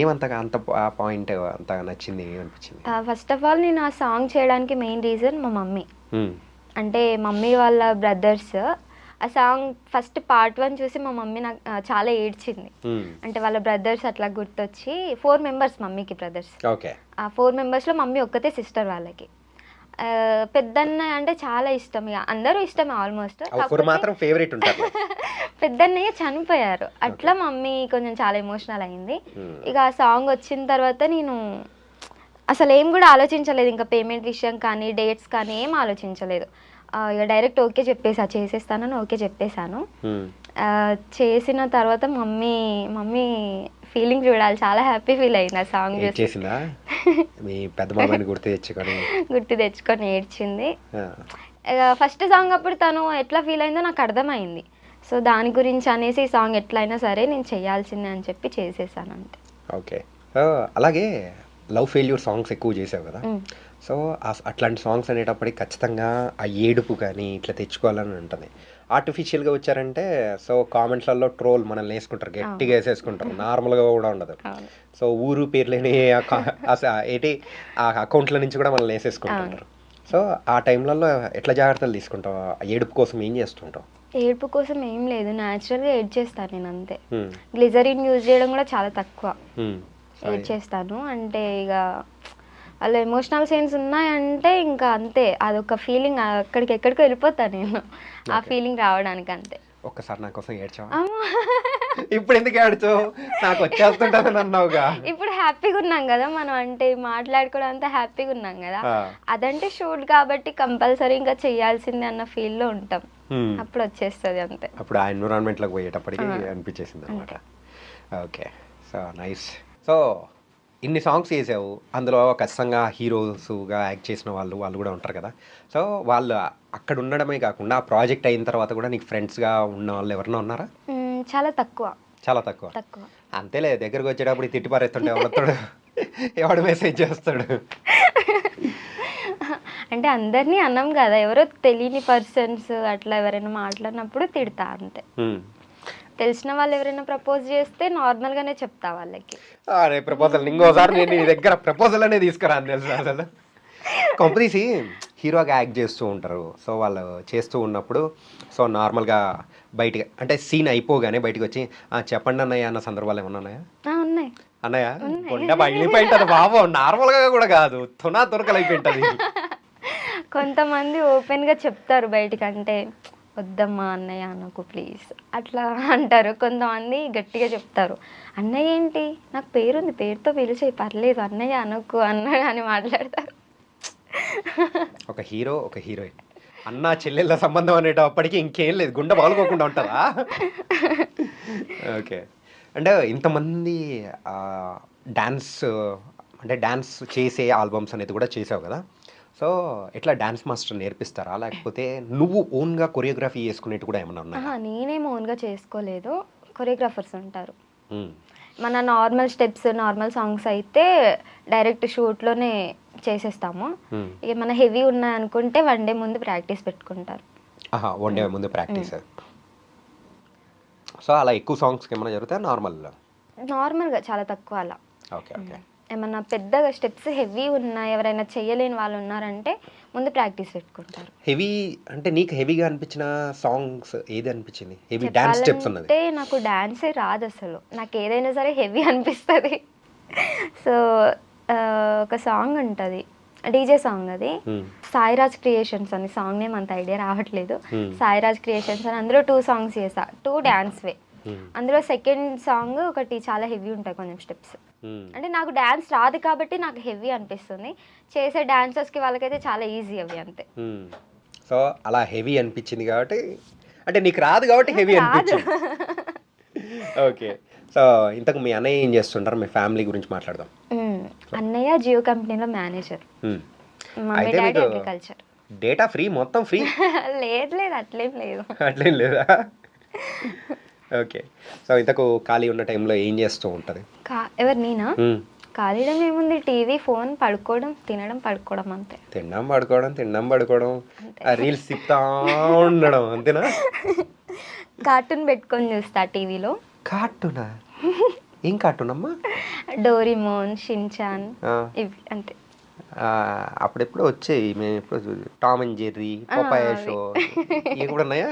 ఏమంతగా అంత పాయింట్ అంతగా నచ్చింది, ఏమనిపించింది? ఫస్ట్ ఆఫ్ ఆల్ నేను ఆ సాంగ్ చేయడానికి మెయిన్ రీజన్ మా మమ్మీ. అంటే మమ్మీ వాళ్ళ బ్రదర్స్ ఆ సాంగ్ ఫస్ట్ పార్ట్ 1 చూసి మా మమ్మీ నాకు చాలా ఏడ్చింది. అంటే వాళ్ళ బ్రదర్స్ అట్లా గుర్తొచ్చి 4 మెంబర్స్ మమ్మీకి బ్రదర్స్. ఆ 4 మెంబర్స్లో మమ్మీ ఒక్కతే సిస్టర్ వాళ్ళకి. పెద్దన్న అంటే చాలా ఇష్టం, ఇక అందరూ ఇష్టమే ఆల్మోస్ట్. పెద్దన్నయ్య చనిపోయారు, అట్లా మమ్మీ కొంచెం చాలా ఎమోషనల్ అయింది. ఇక ఆ సాంగ్ వచ్చిన తర్వాత నేను అసలు ఏం కూడా ఆలోచించలేదు, ఇంకా పేమెంట్ విషయం కానీ డేట్స్ కానీ ఏం ఆలోచించలేదు. ఇక డైరెక్ట్ ఓకే చెప్పేసా, చేసేస్తానని ఓకే చెప్పేశాను. చేసిన తర్వాత మమ్మీ ఫీలింగ్ చూడాలి, చాలా హ్యాపీ ఫీల్ అయింది ఆ సాంగ్ చేసిందా? మీ పెద్ద మామని గుర్తు తెచ్చుకొని ఏడ్చింది. ఫస్ట్ సాంగ్ అప్పుడు తను ఎట్లా ఫీల్ అయిందో నాకు అర్థమైంది. సో దాని గురించి అనేసి ఈ సాంగ్ ఎట్లయినా సరే నేను చేయాల్సిందే అని చెప్పి చేసేసాను అంతే. ఓకే. అలాగే లవ్ ఫెయిల్యూర్ సాంగ్స్ ఎక్కువ చేసావు కదా, సో అట్లాంటి సాంగ్స్ అనేటప్పటికి ఖచ్చితంగా ఆ ఏడుపు కానీ ఇట్లా తెచ్చుకోవాలని ఉంటుంది. ఆర్టిఫిషియల్గా వచ్చారంటే సో కామెంట్లలో ట్రోల్ మనల్ని వేసుకుంటారు, గట్టిగా వేసేసుకుంటారు, నార్మల్గా కూడా ఉండదు. సో ఊరు పేర్లేని ఏంటి ఆ అకౌంట్ల నుంచి కూడా మనల్ని వేసేసుకుంటుంటారు. సో ఆ టైంలలో ఎట్లా జాగ్రత్తలు తీసుకుంటావు? ఏడుపు కోసం ఏం చేస్తుంటావు? ఏడుపు కోసం ఏం లేదు, న్యాచురల్గా ఎడ్ చేస్తాను నేను అంతే. గ్లిజరిన్ యూజ్ చేయడం కూడా చాలా తక్కువ ఎడ్ చేస్తాను. అంటే ఇక అలా ఎమోషనల్ సీన్స్ ఉన్నాయంటే ఇంకా అంతే, అదొక ఫీలింగ్ అక్కడికి ఎక్కడికి వెళ్ళిపోతాను నేను ఆ ఫీలింగ్ రావడానికి అంతే. ఒక్కసారి నా కోసం ఏడ్చావా? ఇప్పుడు ఎందుకు ఏడ్చావు? నాకు వచ్చేస్తుంటది అన్నావుగా. ఇప్పుడు హ్యాపీగా ఉన్నాం కదా మనం, అంటే మాట్లాడుకోవడం అంతా హ్యాపీగా ఉన్నాం కదా, అదంటే షూట్ కాబట్టి కంపల్సరీ ఇంకా చేయాల్సిందే అన్న ఫీల్ లో ఉంటాం, అప్పుడు వచ్చేస్తుంది అంతే. అప్పుడు ఆ ఎన్విరాన్మెంట్ లోకి పోయేటప్పటికి అనిపించేసింది అనమాట. Okay, so nice. సో ఇన్ని సాంగ్స్ చేసావు, అందులో ఖచ్చితంగా హీరోస్గా యాక్ట్ చేసిన వాళ్ళు కూడా ఉంటారు కదా. సో వాళ్ళు అక్కడ ఉండడమే కాకుండా ఆ ప్రాజెక్ట్ అయిన తర్వాత కూడా నీకు ఫ్రెండ్స్గా ఉన్న వాళ్ళు ఎవరైనా ఉన్నారా? చాలా తక్కువ. చాలా తక్కువ. అంతేలే, దగ్గరకు వచ్చేటప్పుడు తిట్టి పారేస్తుంటే ఎవడతాడు, ఎవడు మెసేజ్ చేస్తాడు? అంటే అందరినీ అన్నాం కదా, ఎవరో తెలియని పర్సన్స్ అట్లా ఎవరైనా మాట్లాడినప్పుడు తిడతా అంతే. తెలిసిన వాళ్ళు ఎవరైనా ప్రపోజ్ చేస్తే నార్మల్గానే చెప్తా వాళ్ళకి. అరే ప్రపోజల్, ఇంకోసారి నేను నీ దగ్గర ప్రపోజల్ అనేది తీసుకురాను తెలుసు. అసలు కంపెనీసి హీరోగా యాక్ట్ చేస్తూ ఉంటారు. సో వాళ్ళు చేస్తూ ఉన్నప్పుడు సో నార్మల్గా బయటికి అంటే సీన్ అయిపోగానే బయటకు వచ్చి చెప్పండి అన్నయ్య అన్న సందర్భాలు ఏమన్నా ఉన్నాయా? ఉన్నాయి అన్నయ్య, కొండ పగిలిపోయింటది బాబు, నార్మల్గా కూడా కాదు, తునకలైపోయింటది. కొంతమంది ఓపెన్గా చెప్తారు బయటికి, అంటే వద్దమ్మా అన్నయ్య అనకు ప్లీజ్ అట్లా అంటారు. కొంతమంది గట్టిగా చెప్తారు, అన్నయ్య ఏంటి నాకు పేరుంది, పేరుతో పిలిచే పర్లేదు, అన్నయ్య అనకు అన్నయ్య అని మాట్లాడతారు. ఒక హీరో ఒక హీరోయిన్ అన్న చెల్లెళ్ళ సంబంధం అనేటప్పటికీ ఇంకేం లేదు, గుండె పగలుకోకుండా ఉంటుందా? ఓకే. అంటే ఇంతమంది డాన్స్ చేసే ఆల్బమ్స్ అనేది కూడా చేసావు కదా, సో ఎట్లా డాన్స్ మాస్టర్ నేర్పిస్తారా, లేకపోతే నువ్వు ఓన్గా కొరియోగ్రఫీ చేసుకునేట్టు కూడా ఏమన్నా ఉన్నాయా? నేనేం ఓన్గా చేసుకోలేదు, కొరియోగ్రాఫర్స్ ఉంటారు. మన నార్మల్ స్టెప్స్ నార్మల్ సాంగ్స్ అయితే డైరెక్ట్ షూట్లోనే చేసేస్తాము. ఇక మన హెవీ ఉన్నాయనుకుంటే 1 day ముందు ప్రాక్టీస్ పెట్టుకుంటారు. 1 day ముందు ప్రాక్టీస్. సో అలా ఎక్కువ సాంగ్స్కి ఏమైనా జరుగుతాయి? నార్మల్గా చాలా తక్కువ అలా. Okay okay. ఏమన్నా పెద్దగా స్టెప్స్ హెవీ ఉన్నాయి, ఎవరైనా చేయలేని వాళ్ళు ఉన్నారంటే ముందు ప్రాక్టీస్ పెట్టుకుంటారు. హెవీ అంటే నీకు హెవీగా అనిపించిన సాంగ్స్ ఏది అనిపించింది? హెవీ డాన్స్ స్టెప్స్ ఉన్నది. అంటే నాకు డాన్సే రాదు అసలు, నాకు ఏదైనా సరే హెవీ అనిపిస్తుంది. సో ఒక సాంగ్ ఉంటుంది, డీజే సాంగ్, అది సాయిరాజ్ క్రియేషన్స్ అని సాంగ్ నేమ్ అంత ఐడియా రావట్లేదు. సాయిరాజ్ క్రియేషన్స్ అని అందులో 2 songs చేసా, 2 డాన్స్ వే. అందులో సెకండ్ సాంగ్ ఒకటి చాలా హెవీ ఉంటాయి కొంచెం స్టెప్స్. అంటే నాకు డాన్స్ రాదు కాబట్టి నాకు హెవీ అనిపిస్తుంది, చేసే డాన్సర్స్కి వాళ్ళకైతే చాలా ఈజీ అవి అంతే. సో అలా హెవీ అనిపించింది కాబట్టి, అంటే నీకు రాదు కాబట్టి హెవీ అనిపించింది. ఓకే. సో ఇంతకు మీ అన్నయ్య ఏం చేస్తుంటారు? మీ ఫ్యామిలీ గురించి మాట్లాడదాం. అన్నయ్య జియో కంపెనీలో manager, mummy daddy agriculture. Data free, మొత్తం ఫ్రీ? లేదు అట్లేం లేదు. అట్లేం లేదా? ఓకే. సో ఇంతకు ఖాళీ ఉన్న టైంలో ఏం చేస్తూ ఉంటుంది? ఎవరు నేనా? ఖాళీలో ఏముంది, టీవీ, ఫోన్, పడుకోవడం, తినడం, పడుకోవడం అంతే. తినడం పడుకోవడం, రీల్స్ తిప్పుతా ఉండడం అంతేనా? కార్టూన్ పెట్టుకొని చూస్తా టీవీలో. కార్టూనా? ఏం కార్టూన్ అమ్మా? డోరేమోన్, షిన్చాన్, ఇవి అంతే. అప్పుడెప్పుడు వచ్చాయి, మేము ఎప్పుడు Tom and Jerry, Popeye show, ఇవి కూడా ఉన్నాయా?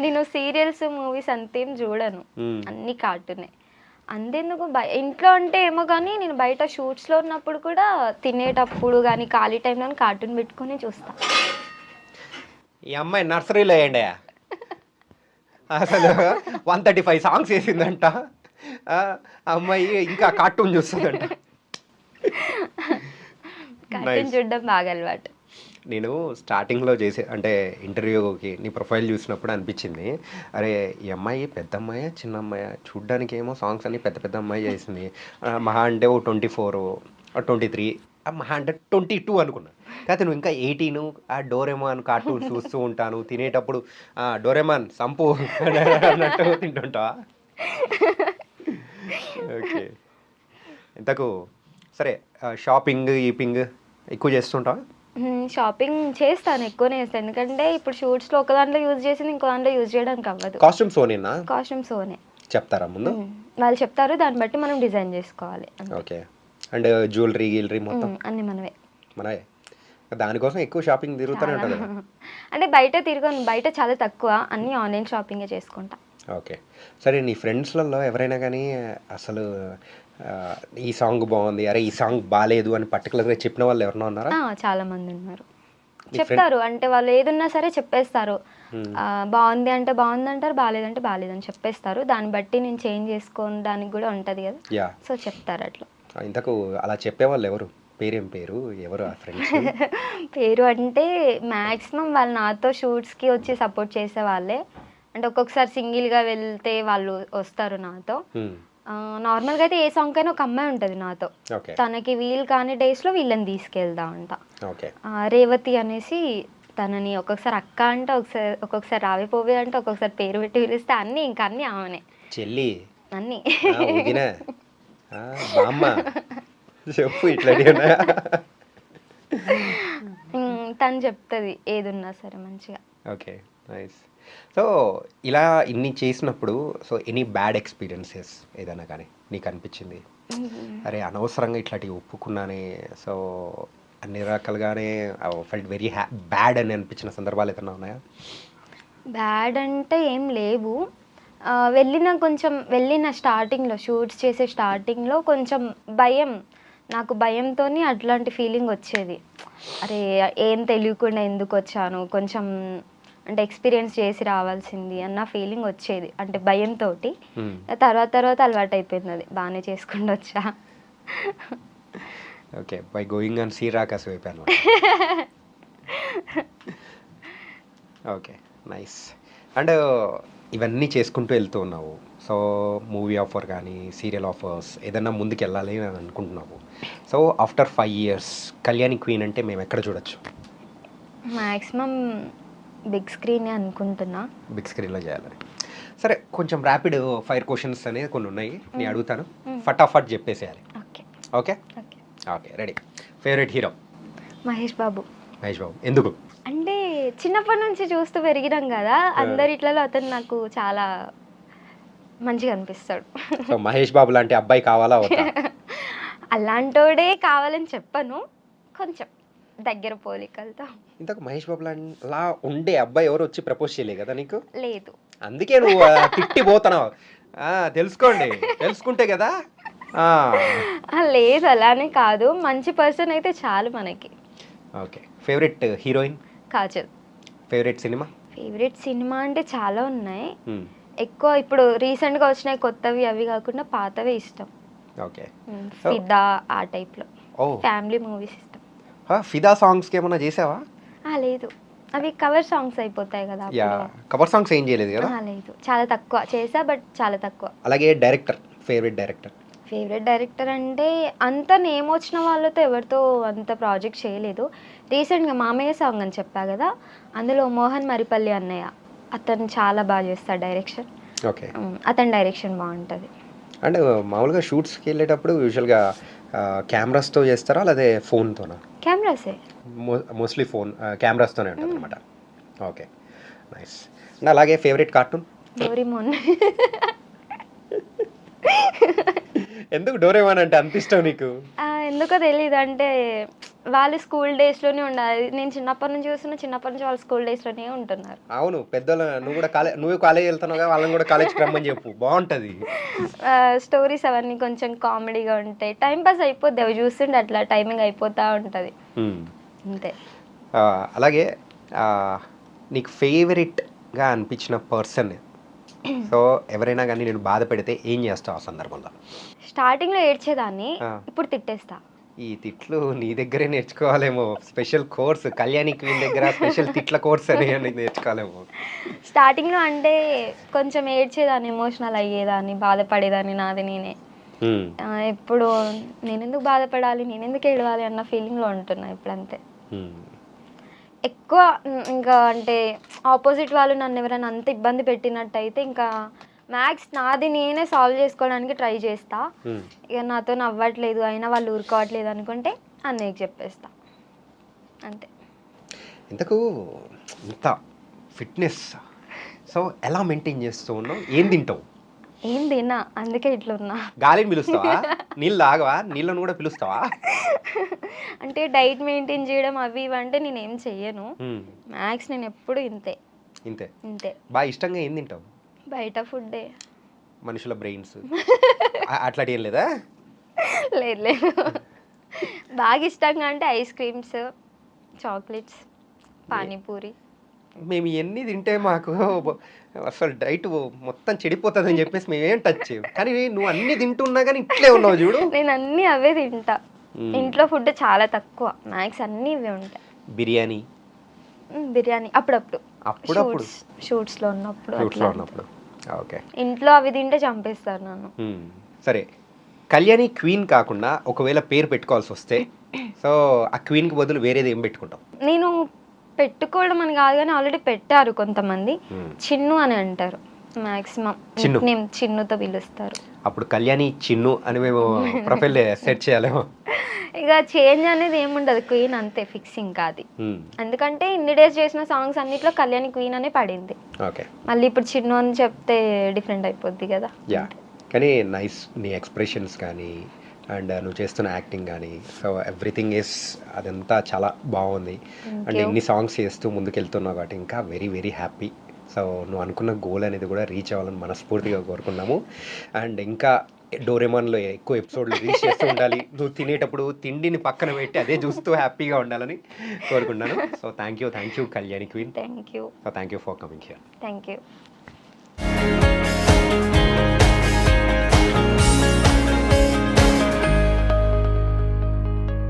నేను సీరియల్స్, మూవీస్ అంతేం చూడను, అన్ని కార్టూనే. అంతేందుకు ఇంట్లో అంటే ఏమో కానీ నేను బయట షూట్స్లో ఉన్నప్పుడు కూడా తినేటప్పుడు కానీ ఖాళీ టైంలో కార్టూన్ పెట్టుకొని చూస్తా. ఈ అమ్మాయి నర్సరీలో వేయండి, అసలు 135 సాంగ్స్ వేసిందంట, అమ్మాయి ఇంకా కార్టూన్ చూస్తుందంట. కార్టూన్ చూడడం బాగా అలవాటు. నేను స్టార్టింగ్లో అంటే ఇంటర్వ్యూకి నీ ప్రొఫైల్ చూసినప్పుడు అనిపించింది, అరే ఈ అమ్మాయి పెద్ద అమ్మాయి చిన్న అమ్మాయి, చూడ్డానికి ఏమో సాంగ్స్ అన్ని పెద్ద పెద్ద అమ్మాయి చేసింది, మహా అంటే ఓ 24 23, మహా అంటే 22 అనుకున్నా. కాకపోతే నువ్వు ఇంకా 18, ఆ డోరేమాన్ కార్టూన్ చూస్తూ ఉంటాను, తినేటప్పుడు డోరేమాన్ సంపు అన్నట్టు తింటుంటావా? ఓకే. ఇంతకు సరే, షాపింగ్ ఈపింగ్ ఎక్కువ చేస్తుంటావా? షాపింగ్ చేస్తాను, ఎక్కువనే చేస్తాను. ఎందుకంటే ఇప్పుడు షూట్స్లో ఒక దాంట్లో యూజ్ చేసింది ఇంకో దాంట్లో యూజ్ చేయడానికి అవ్వదు. కాస్ట్యూమ్స్ ఓనేనా? కాస్ట్యూమ్స్ ఓనే చెప్తారా ముందు? వాళ్ళు చెప్తారు, దాన్ని బట్టి మనం డిజైన్ చేసుకోవాలి. ఓకే. అండ్ జ్యువెలరీ మొత్తం అన్ని మనవే. మనయే. దానికోసం ఎక్కువ షాపింగ్ తిరుగుతూనే ఉంటుంది కదా. అంటే బయట తిరగను, బయట చాలా తక్కువ, అన్ని ఆన్లైన్ షాపింగే చేసుకుంటా. ఓకే. సరే, నీ ఫ్రెండ్స్లలో ఎవరైనా కానీ అసలు ఈ సాంగ్ బాగుంది, అరే ఈ సాంగ్ బాగాలేదు అని పర్టికులర్గా చెప్పిన వాళ్ళు ఎవరైనా ఉన్నారా? చాలా మంది ఉన్నారు. చెప్తారు, అంటే వాళ్ళు ఏదున్నా సరే చెప్పేస్తారు. బాగుంది అంటే బాగుంది అంటారు, బాగాలేదంటే బాగాలేదని చెప్పేస్తారు. దాన్ని బట్టి నేను చేంజ్ చేసుకోవడానికి కూడా ఉంటుంది కదా. సో చెప్తారు అట్లా. ఇంతకు అలా చెప్పేవాళ్ళు ఎవరు? పేరేం పేరు, ఎవరు ఆ ఫ్రెండ్స్? పేరు అంటే మ్యాక్సిమం వాళ్ళు నాతో షూట్స్కి వచ్చి సపోర్ట్ చేసే వాళ్ళే. అంటే ఒక్కొక్కసారి సింగిల్గా వెళ్తే వాళ్ళు వస్తారు నాతో. నార్మల్గా అయితే ఏ సాంగ్ అయినా ఒక అమ్మాయి ఉంటుంది నాతో. తనకి వీలు కాని డేస్లో వీళ్ళని తీసుకెళ్తా అంట. రేవతి అనేసి తనని ఒక్కొక్కసారి అక్క అంటే, ఒక్కొక్కసారి రావిపోవే అంటే, ఒక్కొక్కసారి పేరు పెట్టి పిలిస్తే అన్నీ ఇంకా అన్నీ ఆమెనే. చెల్లి అన్నీ చెప్పు ఇట్లా. తను చెప్తుంది ఏదున్నా సరే మంచిగా. Okay, nice. సో ఇలా ఇన్ని చేసినప్పుడు సో ఎనీ బ్యాడ్ ఎక్స్పీరియన్సెస్ ఏదైనా కానీ నీకు అనిపించింది, అరే అనవసరంగా ఇట్లాంటివి ఒప్పుకున్నానే, సో అన్ని రకాలుగానే ఫెల్ట్ వెరీ బ్యాడ్ అని అనిపించిన సందర్భాలు ఏదైనా ఉన్నాయా? బ్యాడ్ అంటే ఏం లేవు. వెళ్ళిన స్టార్టింగ్లో, షూట్స్ చేసే స్టార్టింగ్లో కొంచెం నాకు భయంతో అట్లాంటి ఫీలింగ్ వచ్చేది. అరే ఏం తెలియకుండా ఎందుకు వచ్చాను, కొంచెం అంటే ఎక్స్పీరియన్స్ చేసి రావాల్సింది అన్న ఫీలింగ్ వచ్చేది, అంటే భయంతో. తర్వాత అలవాటు అయిపోయింది, అది బాగానే చేసుకుంటూ వచ్చా. ఓకే, బై గోయింగ్ ఆన్ సీరాకాస్ అయిపోయాను. Okay, nice. అండ్ ఇవన్నీ చేసుకుంటూ వెళ్తూ ఉన్నావు. సో మూవీ ఆఫర్ కానీ సీరియల్ ఆఫర్స్ ఏదన్నా ముందుకు వెళ్ళాలి అని అనుకుంటున్నావు. So after 5 years Kalyani queen అంటే మేము ఎక్కడ చూడొచ్చు? మ్యాక్సిమం బిగ్ స్క్రీనే అనుకుంటున్నా. బిగ్ స్క్రీన్లో చేయాలని. సరే, కొంచెం ర్యాపిడ్ ఫైర్ క్వశ్చన్స్ అనేది కొన్ని ఉన్నాయి, నేను అడుగుతాను, ఫటాఫట్ చెప్పేసేయాలి. Okay okay, ready. Favourite hero? Mahesh Babu. ఎందుకు? అంటే చిన్నప్పటి నుంచి చూస్తూ పెరిగినాం కదా, అందరి ఇట్లలో అతను నాకు చాలా మంచిగా అనిపిస్తాడు. సో మహేష్ బాబు లాంటి అబ్బాయి కావాలా? అలాంటోడే కావాలని చెప్పను, కొంచెం దగ్గర పోలికలతో. ఇంతకు మహేష్ బాబు లా ఉండే అబ్బాయి ఎవరు వచ్చి ప్రపోజ్ చేయలే కదా నీకు? లేదు. అందుకే నువ్వు తిట్టిపోతున్నావు. తెలుసుకుంటే కదా. లేదు, అలానే కాదు, మంచి పర్సన్ అయితే చాలు మనకి. Okay. Favourite heroine? Kajal. Favourite cinema? Favourite cinema అంటే చాలా ఉన్నాయి. ఎక్కువ ఇప్పుడు రీసెంట్గా వచ్చినాయి కొత్తవి, అవి కాకుండా పాతవే ఇష్టం. ఓకే. ఫిదా ఆ టైప్లో, ఫ్యామిలీ మూవీస్ ఇష్టం. ఫిదా సాంగ్స్కి ఏమన్నా చేసావా? లేదు, అవి కవర్ సాంగ్స్ అయిపోతాయి కదా. కవర్ సాంగ్స్ ఏం చేయలేదు కదా? లేదు, చాలా తక్కువ చేసా, బట్ చాలా తక్కువ. అలాగే director, favourite director? Favourite director అంటే అంత నేమ్ వచ్చిన వాళ్ళతో ఎవరితో అంత ప్రాజెక్ట్ చేయలేదు. రీసెంట్గా మామయ్య సాంగ్ అని చెప్పా కదా, అందులో మోహన్ మరిపల్లి అన్నయ్య, అతను చాలా బాగా చేస్తాడు డైరెక్షన్. ఓకే. అతని డైరెక్షన్ బాగుంటుంది. అంటే మామూలుగా షూట్స్కి వెళ్ళేటప్పుడు యూజువల్గా కెమెరాస్తో చేస్తారా లేదా ఫోన్తోనా? కెమెరాసే, మోస్ట్లీ ఫోన్ కెమెరాస్తోనే ఉంటుంది అనమాట. Okay, nice. అండ్ అలాగే ఫేవరెట్ కార్టూన్? డోరేమోన్. ఎందుకు డోరేమోన్ అంటే అంత ఇష్టం నీకు? ఎందుకో తెలియదు, అంటే వాళ్ళు స్కూల్ డేస్లోనే ఉండాలి. నేను చిన్నప్పటి నుంచి వాళ్ళు స్కూల్ డేస్లోనే ఉంటున్నారు. అవును, పెద్దలు. నువ్వు కాలేజ్ వెళ్తున్నావు కదా, వాళ్ళని కూడా కాలేజ్కి రమ్మని చెప్పు, బాగుంటుంది. స్టోరీస్ అవన్నీ కొంచెం కామెడీగా ఉంటాయి, టైం పాస్ అయిపోద్ది, అవి చూస్తుంటే అట్లా టైమింగ్ అయిపోతూ ఉంటుంది అంతే. అలాగే నీకు ఫేవరెట్గా అనిపించిన పర్సన్, సో ఎవరైనా కానీ నేను బాధ పెడితే ఏం చేస్తావు ఆ సందర్భంలో? స్టార్టింగ్లో ఏడ్చేదాన్ని, ఇప్పుడు తిట్టేస్తా. ఈ తిట్లు నీ దగ్గరే నేర్చుకోవాలేమో, స్పెషల్ కోర్స్ కళ్యాణి క్వీన్ దగ్గర స్పెషల్ తిట్ల కోర్స్ అని నేర్చుకోవాలేమో. స్టార్టింగ్లో అంటే కొంచెం ఏడ్చేదాన్ని, ఎమోషనల్ అయ్యేదాన్ని, బాధపడేదాన్ని నాది నేనే. ఇప్పుడు నేనెందుకు బాధపడాలి, నేనెందుకు ఏడవాలి అన్న ఫీలింగ్లో ఉంటున్నా ఇప్పుడు అంతే. ఎక్కువ ఇంకా అంటే ఆపోజిట్ వాళ్ళు నన్ను ఎవరైనా అంత ఇబ్బంది పెట్టినట్టయితే ఇంకా మ్యాథ్స్ నాది నేనే సాల్వ్ చేసుకోవడానికి ట్రై చేస్తా. ఇక నాతో నవ్వట్లేదు అయినా వాళ్ళు ఊరుకోవట్లేదు అనుకుంటే అన్నయ్యకి చెప్పేస్తా అంతే. ఇంతకు ఇంత ఫిట్నెస్ సో ఎలా మెయింటైన్ చేస్తూ ఉన్నావు? ఏం తింటావు? ఏం తిన్నా, అందుకే ఇట్లున్నా. గాలిని పిలుస్తావా? నీళ్ళు తాగవా? నీళ్ళను కూడా పిలుస్తావా? అంటే డైట్ మెయింటైన్ చేయడం అవి ఇవి అంటే నేను ఏం చెయ్యను. మ్యాథ్స్ నేను ఎప్పుడు ఇంతే ఇంతే. ఇంతే. బాగా ఇష్టంగా ఏం తింటావు? బయట ఫుడ్డే. మనుషుల బ్రెయిన్స్ అట్లాంటి ఏం లేదా? లేదు లేదు. బాగా ఇష్టంగా అంటే ఐస్ క్రీమ్స్, చాక్లెట్స్, పానీపూరి. మేము ఎన్ని తింటే మాకు అసలు డైట్ మొత్తం చెడిపోతుందని చెప్పేసి మేమేం టచ్ చేయం. కానీ నువ్వు అన్ని తింటున్నా కానీ ఇట్లే ఉన్నావు చూడు. నేను అన్నీ అవే తింటా. ఇంట్లో ఫుడ్ చాలా తక్కువ, మ్యాక్స్ అన్నీ ఇవే ఉంటాయి. బిర్యానీ బిర్యానీ అప్పుడప్పుడు, అప్పుడప్పుడు షూట్స్లో ఉన్నప్పుడు. ఓకే. ఇంట్లో అవి తింటే చంపేస్తారు నన్ను. సరే, కళ్యాణి క్వీన్ కాకుండా ఒకవేళ పేరు పెట్టుకోవాల్సి వస్తే సో ఆ క్వీన్కి బదులు వేరేది ఏం పెట్టుకుంటావు? నేను పెట్టుకోవడం అని కాదు కానీ ఆల్రెడీ పెట్టారు కొంతమంది. చిన్ను అని అంటారు మ్యాక్సిమం, నేమ్ చిన్నుతో పిలుస్తారు. అప్పుడు కళ్యాణి చిన్ను అని మేము ప్రొఫైల్ సెట్ చేయాలేమో. ఇక చేంజ్ అనేది ఏముండదు, క్వీన్ అంతే ఫిక్సింగ్ కాదు. ఎందుకంటే ఇన్ని డేస్ చేసిన సాంగ్స్ అన్నిట్లో కళ్యాణి క్వీన్ అనే పడింది. ఓకే. మళ్ళీ ఇప్పుడు చిన్ను అని చెప్తే డిఫరెంట్ అయిపోద్ది కదా. యా, కానీ నైస్. నీ ఎక్స్ప్రెషన్స్ కానీ అండ్ నువ్వు చేస్తున్న యాక్టింగ్ కానీ సో ఎవ్రీథింగ్ ఈస్ అదంతా చాలా బాగుంది. అండ్ ఎన్ని సాంగ్స్ చేస్తూ ముందుకెళ్తున్నావు కాబట్టి ఇంకా వెరీ వెరీ హ్యాపీ. సో నువ్వు అనుకున్న గోల్ అనేది కూడా రీచ్ అవ్వాలని మనస్ఫూర్తిగా కోరుకున్నాము. అండ్ ఇంకా డోరేమాన్లో ఎక్కువ ఎపిసోడ్లు రీచ్ చేస్తూ ఉండాలి. నువ్వు తినేటప్పుడు తిండిని పక్కన పెట్టి అదే చూస్తూ హ్యాపీగా ఉండాలని కోరుకున్నాను. So thank you Kalyani queen. Thank you. So thank you for coming here. Thank you.